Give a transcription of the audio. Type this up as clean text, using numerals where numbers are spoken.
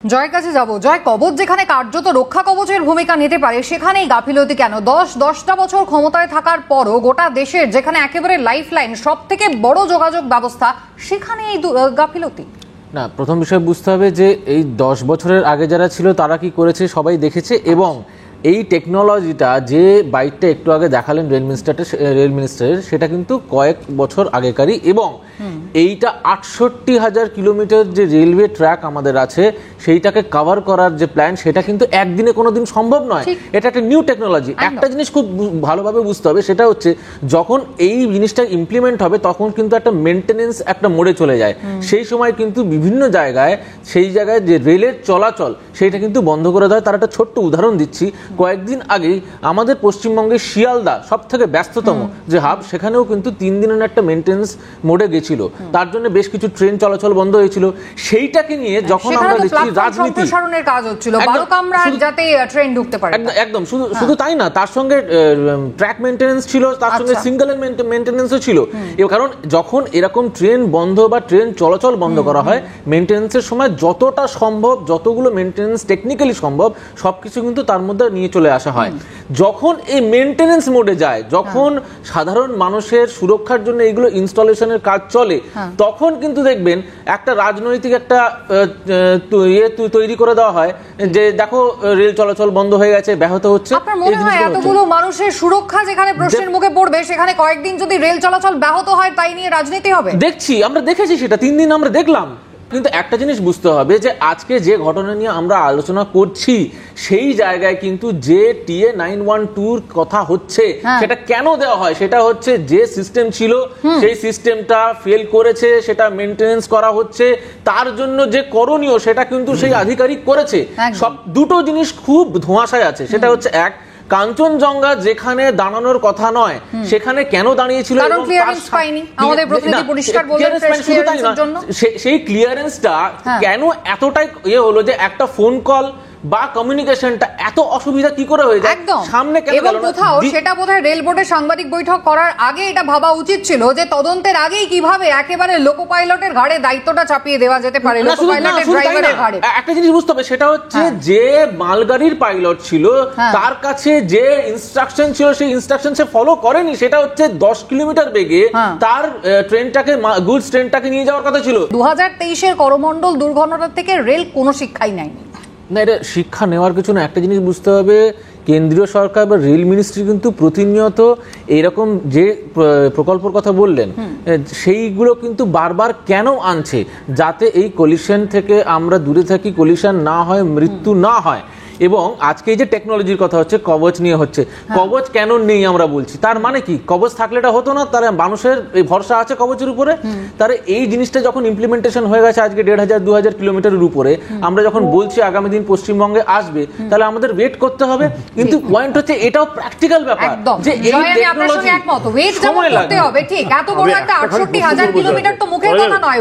জয়ের কাছে যাব। জয়, কবচ যেখানে কার্যত রক্ষা কবচের ভূমিকা নিতে পারে সেখানেই গাফিলতি কেন? 10টা বছর ক্ষমতায় থাকার পরও গোটা দেশের যেখানে একেবারে লাইফ লাইন, সব থেকে বড় যোগাযোগ ব্যবস্থা, সেখানে এই গাফিলতি। না, প্রথম বিষয় বুঝতে হবে যে এই 10 বছরের আগে যারা ছিল তারা কি করেছে সবাই দেখেছে, এবং এই টেকনোলজিটা যে বাইকটা একটু আগে দেখালেন রেল মিনিস্টারের, সেটা কিন্তু কয়েক বছর আগেকারই, এবং এইটা 68,000 কিলোমিটার যে রেলওয়ে ট্র্যাক আমাদের আছে সেইটাকে কভার করার যে প্ল্যান, সেটা কিন্তু একদিনে কোনোদিন সম্ভব নয়। এটা একটা নিউ টেকনোলজি। একটা জিনিস খুব ভালোভাবে বুঝতে হবে, সেটা হচ্ছে যখন এই জিনিসটা ইমপ্লিমেন্ট হবে তখন কিন্তু একটা মেনটেনেন্স একটা মোড়ে চলে যায়। সেই সময় কিন্তু বিভিন্ন জায়গায় সেই জায়গায় যে রেলের চলাচল সেইটা কিন্তু বন্ধ করে দেয়। তার একটা ছোট্ট উদাহরণ দিচ্ছি। কয়েকদিন আগেই আমাদের পশ্চিমবঙ্গের শিয়ালদা সব থেকে ব্যস্ততম যে হাব, সেখানেও কিন্তু 3 দিনের একটা মেনটেন্স মোডে গেছিল। তার জন্য বেশ কিছু ট্রেন চলাচল বন্ধ হয়েছিল। সেইটাকে নিয়ে যখন আমরা দেখছি রাজনীতি সম্প্রসারণের কাজ হচ্ছিল, 12 কামরা যাতে ট্রেন ঢুকতে পারে, একদম শুধু তাই না, তার সঙ্গে ট্র্যাক মেইনটেনেন্স ছিল, তার সঙ্গে সিঙ্গেল মেইনটেনেন্সও ছিল। কারণ যখন এরকম ট্রেন বন্ধ বা ট্রেন চলাচল বন্ধ করা হয়, মেইনটেনেন্সের সময় যতটা সম্ভব, যতগুলো মেইনটেনেন্স টেকনিক্যালি সম্ভব সবকিছু কিন্তু তার মধ্যে নিয়ে চলে আসা হয়। যখন এই মেইনটেনেন্স মোডে যায়, যখন সাধারণ মানুষের সুরক্ষার জন্য এইগুলো ইনস্টলেশনের কাজ চলে, তখন কিন্তু দেখবেন একটা রাজনৈতিক একটা তৈরি করে দেওয়া হয় যে দেখো রেল চলাচল বন্ধ হয়ে গেছে, ব্যাহত হচ্ছে। আপনার মনে হয় এতগুলো মানুষের সুরক্ষা যেখানে প্রশ্নের মুখে পড়বে, সেখানে কয়েকদিন যদি রেল চলাচল ব্যাহত হয় তাই নিয়ে রাজনীতি হবে? আমরা দেখেছি সেটা 3 দিন আমরা দেখলাম। কিন্তু একটা জিনিস বুঝতে হবে যে আজকে যে ঘটনা নিয়ে আমরা আলোচনা করছি, সেই জায়গায় কিন্তু যে টিএ 912 কথা হচ্ছে, সেটা কেন দেওয়া হয়? সেটা হচ্ছে যে সিস্টেম ছিল সেই সিস্টেমটা ফেল করেছে, সেটা মেইনটেনেন্স করা হচ্ছে। তার জন্য যে করণীয় সেটা কিন্তু সেই আধিকারিক করেছে। সব দুটো জিনিস খুব ধোঁয়াশায় আছে। সেটা হচ্ছে এক, কাঞ্চনজঙ্ঘা যেখানে দাঁড়ানোর কথা নয় সেখানে কেন দাঁড়িয়েছিল, সেই ক্লিয়ারেন্সটা কেন এতটাই হলো যে একটা ফোন কল বা কমিউনিকেশনটা এত অসুবিধা কি করে হয়ে যায় সামনে কেন গেল না? কোথাও সেটা বোধহয় রেল বোর্ডের সাংবাদিক বৈঠক করার আগে এটা ভাবা উচিত ছিল যে তদন্তের আগেই কিভাবে একেবারে লোকো পাইলটের ঘাড়ে দায়িত্বটা চাপিয়ে দেওয়া যেতে পারে, লোকো পাইলটের ড্রাইভারের ঘাড়ে। একটা জিনিস বুঝতে হবে, সেটা হচ্ছে যে মালগাড়ির পাইলট ছিল তার কাছে যে ইনস্ট্রাকশন ছিল সেই ইনস্ট্রাকশন সে ফলো করেনি। সেটা হচ্ছে 10 কিলোমিটার বেগে তার ট্রেনটাকে, গুডস ট্রেনটাকে নিয়ে যাওয়ার কথা ছিল। 2023-এর করমণ্ডল দুর্ঘটনা থেকে রেল কোনো শিক্ষাই নেয়নি। না, এটা শিক্ষা নেওয়ার কিছু না। একটা জিনিস বুঝতে হবে, কেন্দ্রীয় সরকার বা রেল মিনিস্ট্রি কিন্তু প্রতিনিয়ত এইরকম যে প্রকল্পের কথা বললেন সেইগুলো কিন্তু বারবার কেন আনছে, যাতে এই কলিশন থেকে আমরা দূরে থাকি, কলিশন না হয়, মৃত্যু না হয়। এবং আজকে এই যে টেকনোলজির কথা হচ্ছে, কবচ নিয়ে হচ্ছে, কবচ কেন নেই আমরা বলছি, তার মানে কি কবচ থাকলে এটা হতো না? তারা মানুষের এই ভরসা আছে কবচের উপরে। তারা এই জিনিসটা যখন ইমপ্লিমেন্টেশন হয়ে গেছে আজকে 1,500-2,000 কিলোমিটারের উপরে, আমরা যখন বলছি আগামী দিন পশ্চিমবঙ্গে আসবে, তাহলে আমাদের ওয়েট করতে হবে। কিন্তু পয়েন্ট হচ্ছে এটাও প্র্যাকটিক্যাল ব্যাপার যে এই টেকনোলজি সময় লাগবে। ঠিক, এত বড় একটা 68,000 কিলোমিটার তো মুখের কথা নয়।